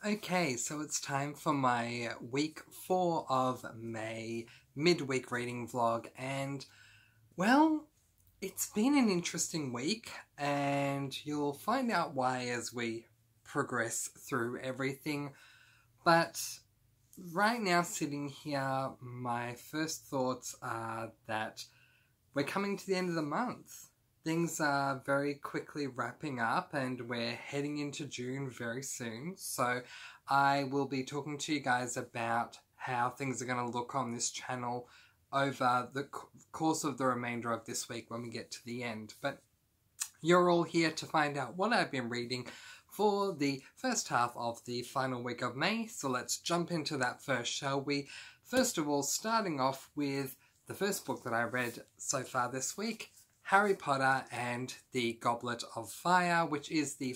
Okay, so it's time for my week 4 of May midweek reading vlog, and well, it's been an interesting week, and you'll find out why as we progress through everything. But right now, sitting here, my first thoughts are that we're coming to the end of the month. Things are very quickly wrapping up and we're heading into June very soon. So I will be talking to you guys about how things are going to look on this channel over the course of the remainder of this week when we get to the end. But you're all here to find out what I've been reading for the first half of the final week of May. So let's jump into that first, shall we? First of all, starting off with the first book that I read so far this week, Harry Potter and the Goblet of Fire, which is the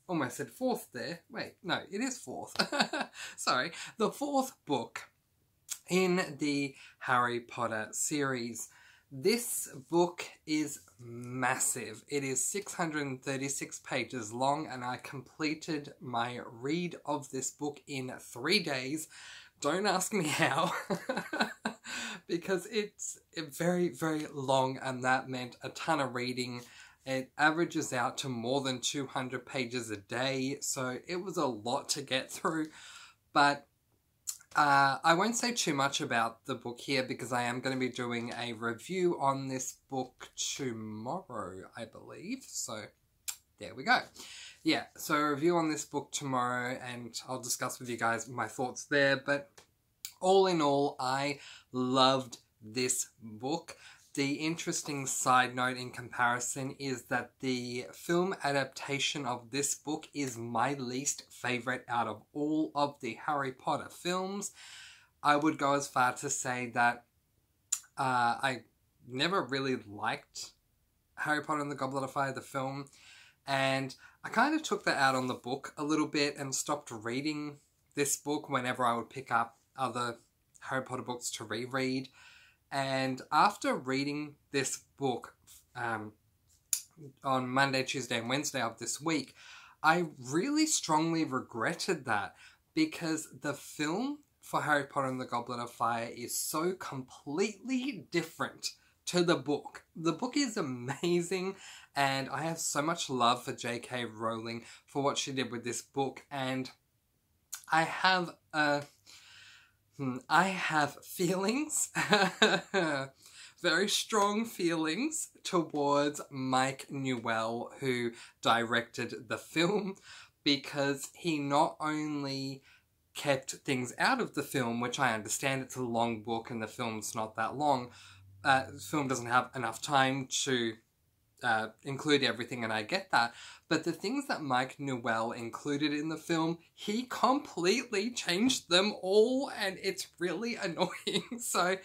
almost said fourth there. Wait, no, it is fourth. Sorry, the fourth book in the Harry Potter series. This book is massive. It is 636 pages long, and I completed my read of this book in 3 days. Don't ask me how, because it's very, very long, and that meant a ton of reading. It averages out to more than 200 pages a day, so it was a lot to get through. But I won't say too much about the book here because I am going to be doing a review on this book tomorrow, I believe. So there we go. Yeah, so a review on this book tomorrow, and I'll discuss with you guys my thoughts there. But all in all, I loved this book. The interesting side note in comparison is that the film adaptation of this book is my least favourite out of all of the Harry Potter films. I would go as far to say that I never really liked Harry Potter and the Goblet of Fire, the film, and I kind of took that out on the book a little bit and stopped reading this book whenever I would pick up other Harry Potter books to reread. And after reading this book on Monday, Tuesday and Wednesday of this week, I really strongly regretted that, because the film for Harry Potter and the Goblet of Fire is so completely different to the book. The book is amazing, and I have so much love for J.K. Rowling for what she did with this book, and I have feelings, very strong feelings towards Mike Newell, who directed the film, because he not only kept things out of the film, which I understand it's a long book and the film's not that long. The film doesn't have enough time to include everything, and I get that. But the things that Mike Newell included in the film, he completely changed them all, and it's really annoying. So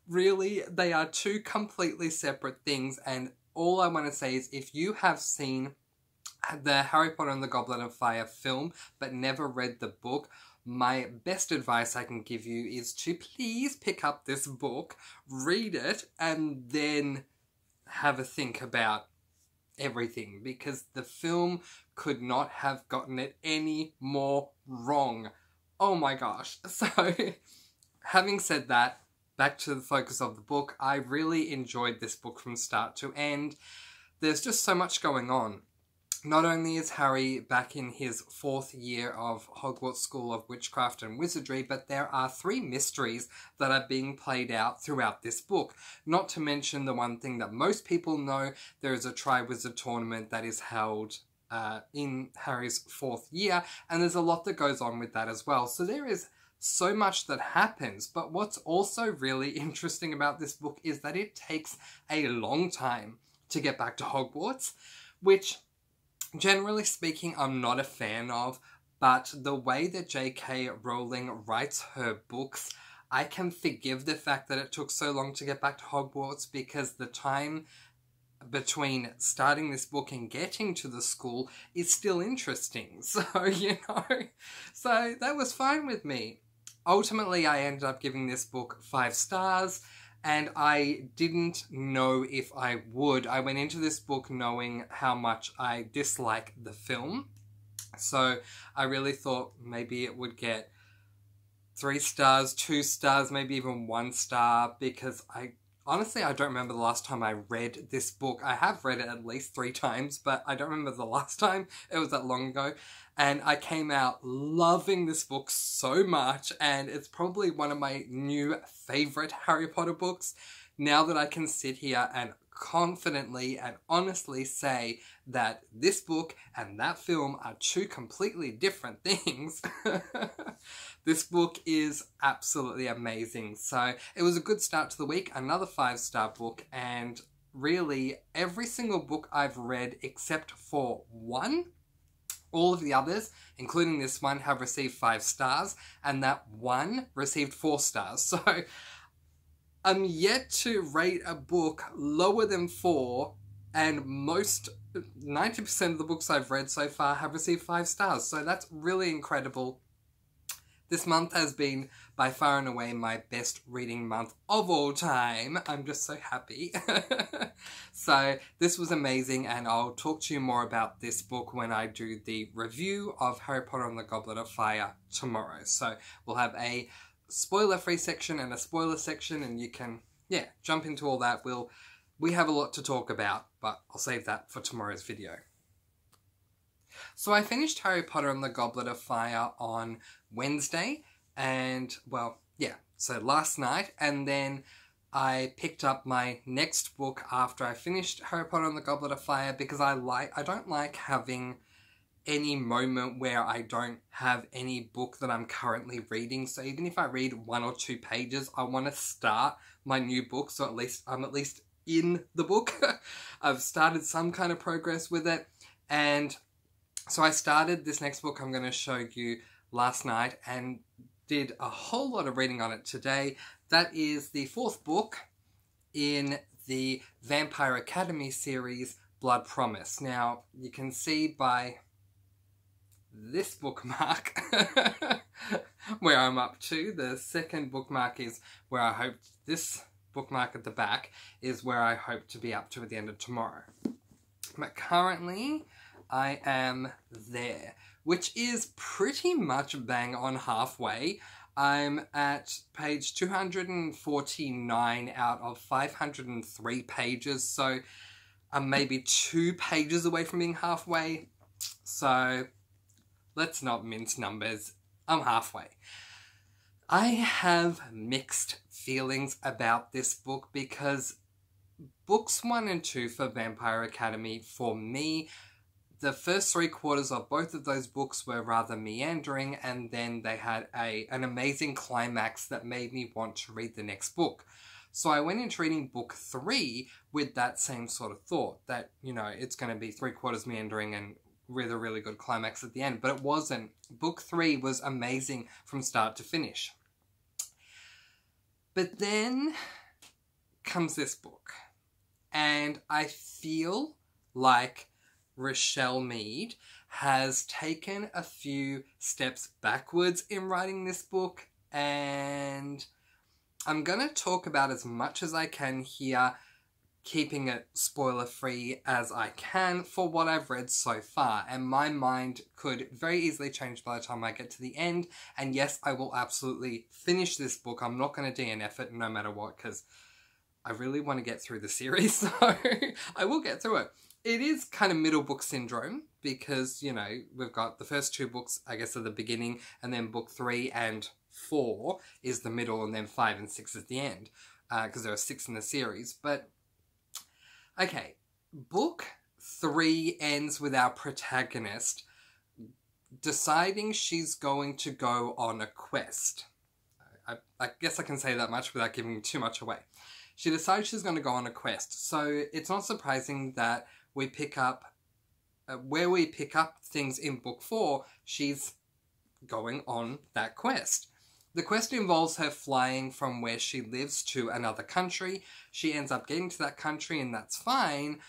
really, they are two completely separate things, and all I want to say is, if you have seen the Harry Potter and the Goblet of Fire film but never read the book, my best advice I can give you is to please pick up this book, read it, and then have a think about everything, because the film could not have gotten it any more wrong. Oh my gosh. So, having said that, back to the focus of the book, I really enjoyed this book from start to end. There's just so much going on. Not only is Harry back in his 4th year of Hogwarts School of Witchcraft and Wizardry, but there are 3 mysteries that are being played out throughout this book. Not to mention the one thing that most people know, there is a Triwizard tournament that is held in Harry's 4th year, and there's a lot that goes on with that as well. So there is so much that happens, but what's also really interesting about this book is that it takes a long time to get back to Hogwarts, which, generally speaking, I'm not a fan of, but the way that J.K. Rowling writes her books, I can forgive the fact that it took so long to get back to Hogwarts, because the time between starting this book and getting to the school is still interesting. So, so that was fine with me. Ultimately, I ended up giving this book 5 stars, and I didn't know if I would. I went into this book knowing how much I dislike the film, So I really thought maybe it would get 3 stars, 2 stars, maybe even 1 star, because honestly, I don't remember the last time I read this book. I have read it at least 3 times, but I don't remember the last time. It was that long ago. And I came out loving this book so much, and it's probably one of my new favourite Harry Potter books. Now that I can sit here and confidently and honestly say that this book and that film are 2 completely different things. This book is absolutely amazing. So it was a good start to the week, another 5-star book, and really every single book I've read except for one, all of the others, including this one, have received 5 stars, and that one received 4 stars. So I'm yet to rate a book lower than 4, and 90% of the books I've read so far have received 5 stars. So that's really incredible. This month has been by far and away my best reading month of all time. I'm just so happy. So this was amazing, and I'll talk to you more about this book when I do the review of Harry Potter and the Goblet of Fire tomorrow. So we'll have a spoiler-free section and a spoiler section, and you can, jump into all that. We have a lot to talk about, but I'll save that for tomorrow's video. So I finished Harry Potter and the Goblet of Fire on Wednesday, and, so last night, and then I picked up my next book after I finished Harry Potter and the Goblet of Fire, because I don't like having any moment where I don't have any book that I'm currently reading. So even if I read 1 or 2 pages, I want to start my new book, so I'm at least in the book. I've started some kind of progress with it, and so I started this next book I'm going to show you last night and did a whole lot of reading on it today. That is the 4th book in the Vampire Academy series, Blood Promise. Now, you can see by this bookmark where I'm up to. The second bookmark is where I hope, this bookmark at the back is where I hope to be up to at the end of tomorrow. But currently I am there, which is pretty much bang on halfway. I'm at page 249 out of 503 pages, so I'm maybe 2 pages away from being halfway. So let's not mince numbers. I'm halfway. I have mixed feelings about this book because books 1 and 2 for Vampire Academy, for me, the first 3/4 of both of those books were rather meandering, and then they had an amazing climax that made me want to read the next book. So I went into reading book 3 with that same sort of thought, that, it's going to be 3/4 meandering and with a really good climax at the end, but it wasn't. Book 3 was amazing from start to finish. But then comes this book, and I feel like Rochelle Mead has taken a few steps backwards in writing this book, and I'm going to talk about as much as I can here, keeping it spoiler-free as I can for what I've read so far, and my mind could very easily change by the time I get to the end, and yes, I will absolutely finish this book. I'm not going to DNF it no matter what, because I really want to get through the series, so I will get through it. It is kind of middle book syndrome, because, we've got the first 2 books, I guess, at the beginning, and then book 3 and 4 is the middle, and then 5 and 6 is the end, because there are 6 in the series. But okay, book 3 ends with our protagonist deciding she's going to go on a quest. I guess I can say that much without giving too much away. She decides she's going to go on a quest, so it's not surprising that we pick up, where we pick up things in book 4, she's going on that quest. The quest involves her flying from where she lives to another country. She ends up getting to that country, and that's fine,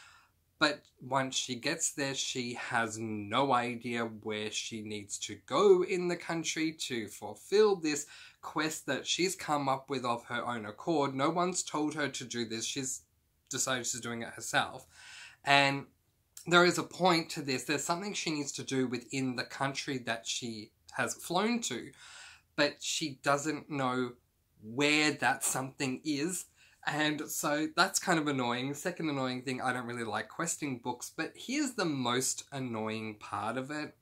but once she gets there, she has no idea where she needs to go in the country to fulfill this quest that she's come up with of her own accord. No one's told her to do this. She's decided she's doing it herself. And there is a point to this. There's something she needs to do within the country that she has flown to, but she doesn't know where that something is. And so that's kind of annoying. Second annoying thing, I don't really like questing books, but here's the most annoying part of it.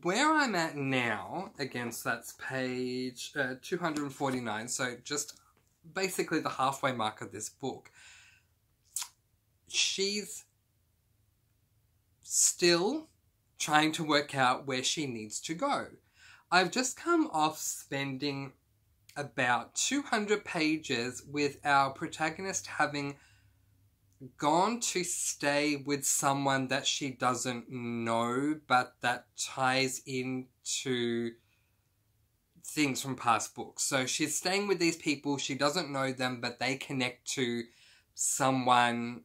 Where I'm at now, against that's page 249, so just basically the halfway mark of this book, she's still trying to work out where she needs to go. I've just come off spending about 200 pages with our protagonist having gone to stay with someone that she doesn't know, but that ties into things from past books. So she's staying with these people, she doesn't know them, but they connect to someone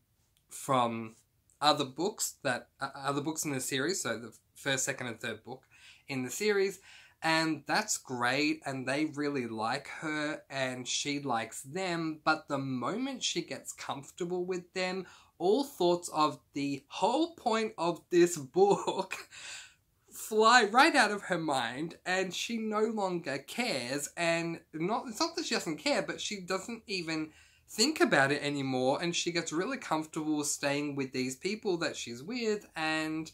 from other books in the series, so the first, second, and third book in the series. And that's great, and they really like her, and she likes them, but the moment she gets comfortable with them, all thoughts of the whole point of this book fly right out of her mind, and she no longer cares, and it's not that she doesn't care, but she doesn't even think about it anymore, and she gets really comfortable staying with these people that she's with, and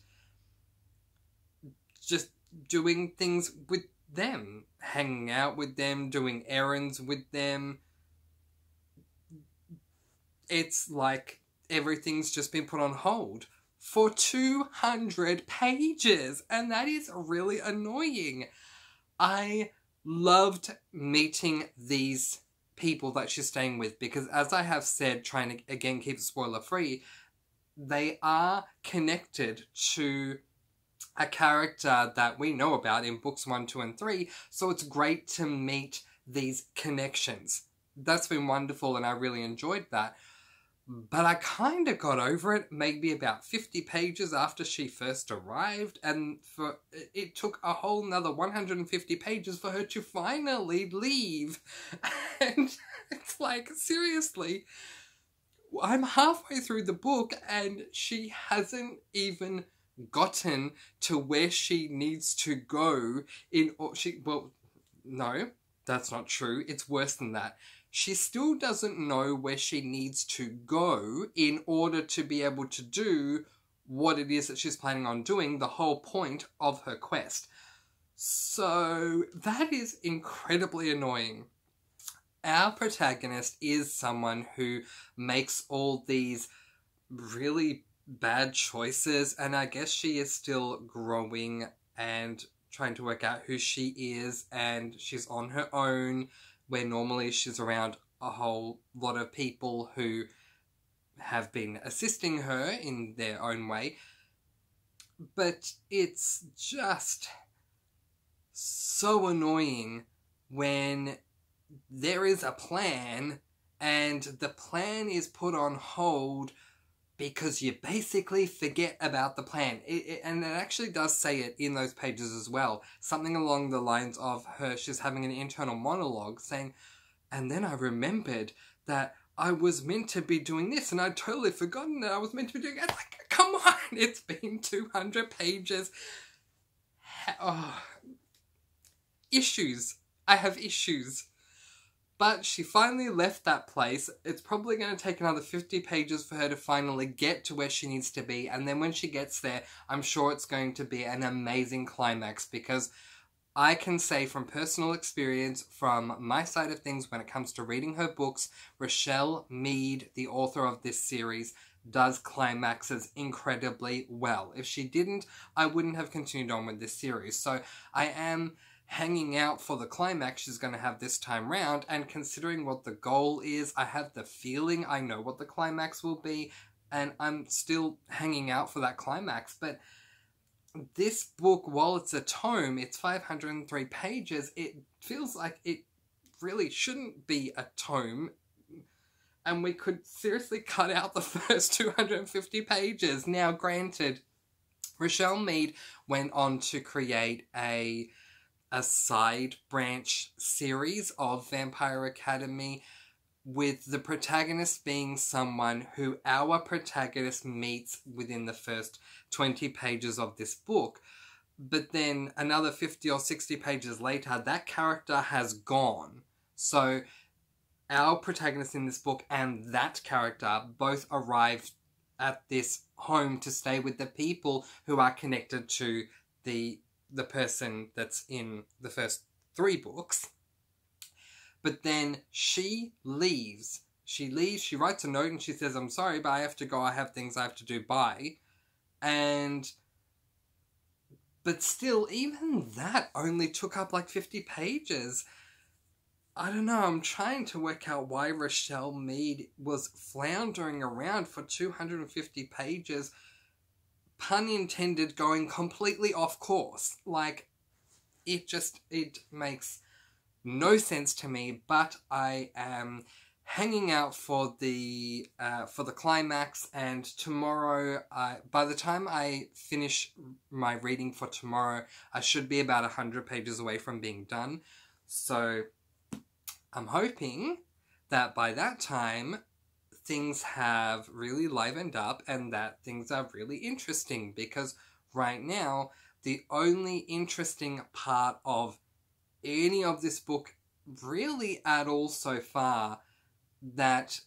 just doing things with them, hanging out with them, doing errands with them. It's like everything's just been put on hold for 200 pages, and that is really annoying. I loved meeting these people that she's staying with because, as I have said, trying to again keep it spoiler free, they are connected to a character that we know about in books 1, 2, and 3, so it's great to meet these connections. That's been wonderful, and I really enjoyed that. But I kind of got over it maybe about 50 pages after she first arrived, and it took a whole nother 150 pages for her to finally leave. And it's like, seriously, I'm halfway through the book and she hasn't even gotten to where she needs to go no, that's not true. It's worse than that. She still doesn't know where she needs to go in order to be able to do what it is that she's planning on doing, the whole point of her quest. So that is incredibly annoying. Our protagonist is someone who makes all these really bad choices, and I guess she is still growing and trying to work out who she is, and she's on her own, where normally she's around a whole lot of people who have been assisting her in their own way. But it's just so annoying when there is a plan and the plan is put on hold because you basically forget about the plan. And it actually does say it in those pages as well. Something along the lines of she's having an internal monologue saying, and then I remembered that I was meant to be doing this and I'd totally forgotten that I was meant to be doing it. It's like, come on, it's been 200 pages. Issues. I have issues. But she finally left that place. It's probably going to take another 50 pages for her to finally get to where she needs to be. And then when she gets there, I'm sure it's going to be an amazing climax, because I can say from personal experience, from my side of things, when it comes to reading her books, Rochelle Mead, the author of this series, does climaxes incredibly well. If she didn't, I wouldn't have continued on with this series. So I am hanging out for the climax she's going to have this time round, and considering what the goal is, I have the feeling I know what the climax will be, and I'm still hanging out for that climax. But this book, while it's a tome, it's 503 pages, it feels like it really shouldn't be a tome, and we could seriously cut out the first 250 pages. Now, granted, Rochelle Mead went on to create a side branch series of Vampire Academy with the protagonist being someone who our protagonist meets within the first 20 pages of this book. But then another 50 or 60 pages later, that character has gone. So our protagonist in this book and that character both arrived at this home to stay with the people who are connected to the person that's in the first 3 books. But then she leaves. She writes a note and she says, "I'm sorry, but I have to go. I have things I have to do. Bye." But still, even that only took up like 50 pages. I don't know, I'm trying to work out why Rochelle Mead was floundering around for 250 pages, pun intended, going completely off course. Like, it makes no sense to me, but I am hanging out for the climax, and tomorrow, by the time I finish my reading for tomorrow, I should be about 100 pages away from being done. So I'm hoping that by that time things have really livened up and that things are really interesting, because right now the only interesting part of any of this book really at all so far that's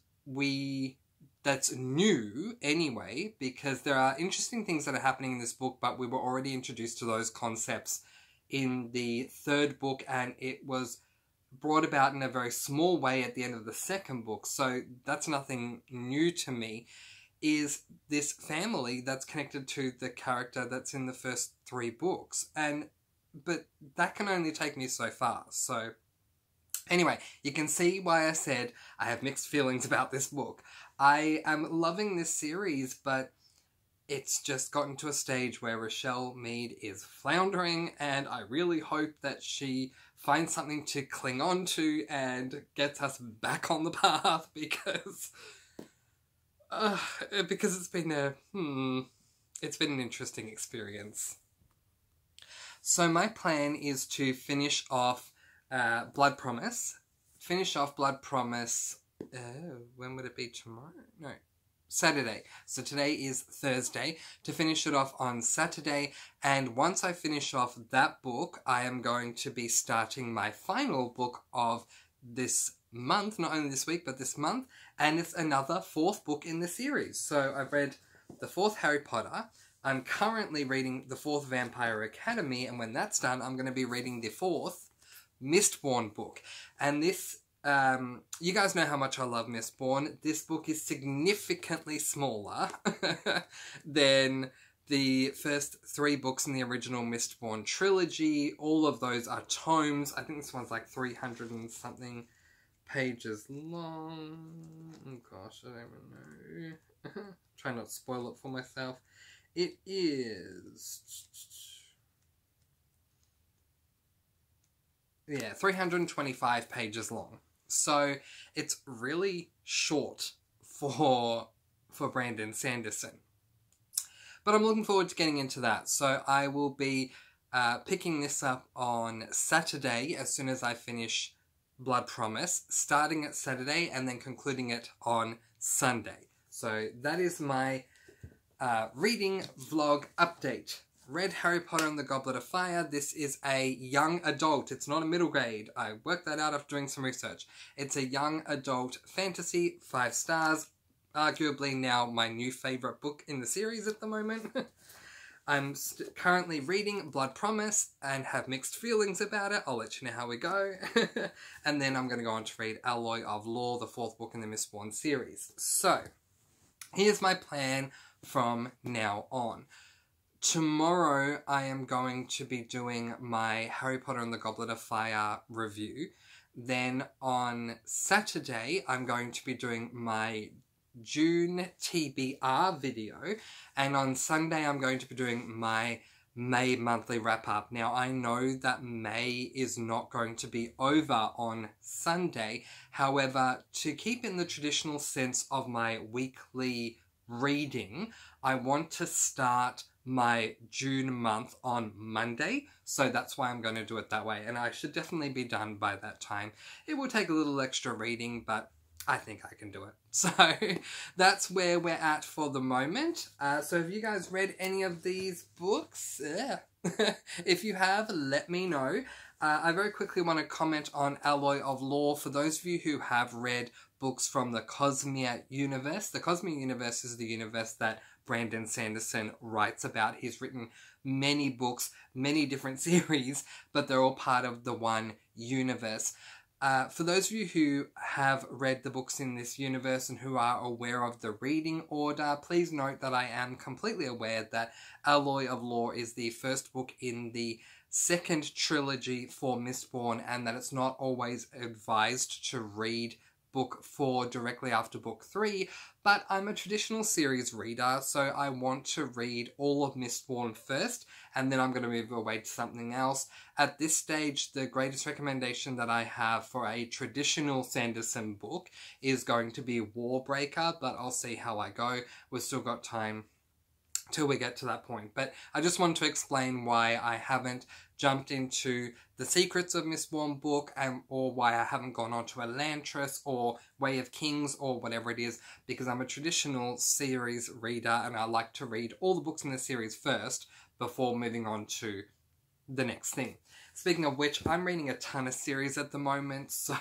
new anyway, because there are interesting things that are happening in this book, but we were already introduced to those concepts in the 3rd book, and it was brought about in a very small way at the end of the 2nd book, so that's nothing new to me, is this family that's connected to the character that's in the first 3 books. But that can only take me so far, so anyway, you can see why I said I have mixed feelings about this book. I am loving this series, but it's just gotten to a stage where Rochelle Mead is floundering, and I really hope that she finds something to cling on to and gets us back on the path, because it's been an interesting experience. So my plan is to finish off Blood Promise. When would it be? Tomorrow? No. Saturday. So today is Thursday. To finish it off on Saturday. And once I finish off that book, I am going to be starting my final book of this month. Not only this week, but this month. And it's another 4th book in the series. So I've read the 4th Harry Potter. I'm currently reading the 4th Vampire Academy. And when that's done, I'm going to be reading the 4th Mistborn book. And this, you guys know how much I love Mistborn. This book is significantly smaller than the first 3 books in the original Mistborn trilogy. All of those are tomes. I think this one's like 300 and something pages long. Oh gosh, I don't even know. Try not to spoil it for myself. It is... 325 pages long. So it's really short for Brandon Sanderson. But I'm looking forward to getting into that. So I will be picking this up on Saturday as soon as I finish Blood Promise, starting at Saturday and then concluding it on Sunday. So that is my reading vlog update. Read Harry Potter and the Goblet of Fire. This is a young adult. It's not a middle grade. I worked that out after doing some research. It's a young adult fantasy, 5 stars. Arguably now my new favourite book in the series at the moment. I'm currently reading Blood Promise and have mixed feelings about it. I'll let you know how we go. And then I'm going to go on to read Alloy of Law, the 4th book in the Mistborn series. So, here's my plan from now on. Tomorrow I am going to be doing my Harry Potter and the Goblet of Fire review. Then on Saturday I'm going to be doing my June TBR video. And on Sunday I'm going to be doing my May monthly wrap up. Now I know that May is not going to be over on Sunday. However, to keep in the traditional sense of my weekly reading, I want to start my June month on Monday, so that's why I'm going to do it that way, and I should definitely be done by that time. It will take a little extra reading, but I think I can do it. So that's where we're at for the moment. So have you guys read any of these books? Yeah. If you have, let me know. I very quickly want to comment on Alloy of Law. For those of you who have read books from the Cosmere universe, the Cosmere universe is the universe that Brandon Sanderson writes about. He's written many books, many different series, but they're all part of the one universe. For those of you who have read the books in this universe and who are aware of the reading order, please note that I am completely aware that Alloy of Law is the first book in the second trilogy for Mistborn, and that it's not always advised to read book 4 directly after book 3, but I'm a traditional series reader, so I want to read all of Mistborn first, and then I'm going to move away to something else. At this stage, the greatest recommendation that I have for a traditional Sanderson book is going to be Warbreaker, but I'll see how I go. We've still got time till we get to that point. But I just want to explain why I haven't jumped into the Secrets of Mistborn book, or why I haven't gone on to Elantris or Way of Kings or whatever it is, because I'm a traditional series reader and I like to read all the books in the series first before moving on to the next thing. Speaking of which, I'm reading a ton of series at the moment, so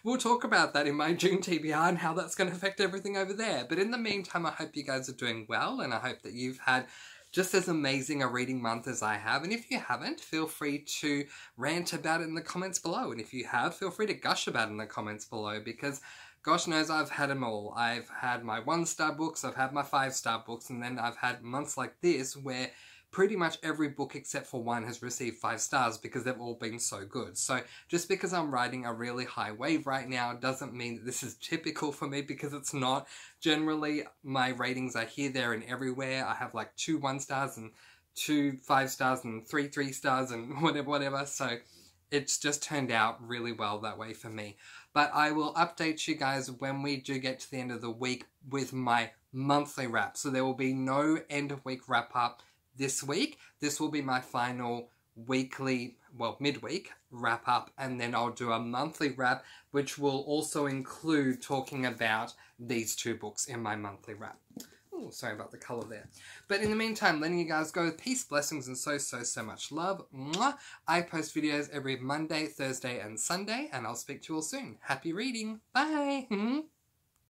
we'll talk about that in my June TBR and how that's going to affect everything over there. But in the meantime, I hope you guys are doing well, and I hope that you've had just as amazing a reading month as I have. And if you haven't, feel free to rant about it in the comments below. And if you have, feel free to gush about it in the comments below, because gosh knows I've had them all. I've had my 1-star books, I've had my 5-star books, and then I've had months like this where pretty much every book except for one has received 5 stars because they've all been so good. So just because I'm riding a really high wave right now doesn't mean that this is typical for me, because it's not. Generally, my ratings are here, there, and everywhere. I have like 2 1-stars and 2 5-stars and 3 3-stars and whatever. So it's just turned out really well that way for me. But I will update you guys when we do get to the end of the week with my monthly wrap. So there will be no end of week wrap up this week. This will be my final weekly, well, midweek wrap up, and then I'll do a monthly wrap, which will also include talking about these 2 books in my monthly wrap. Oh, sorry about the colour there. But in the meantime, letting you guys go with peace, blessings, and so much love. Mwah. I post videos every Monday, Thursday, and Sunday, and I'll speak to you all soon. Happy reading. Bye.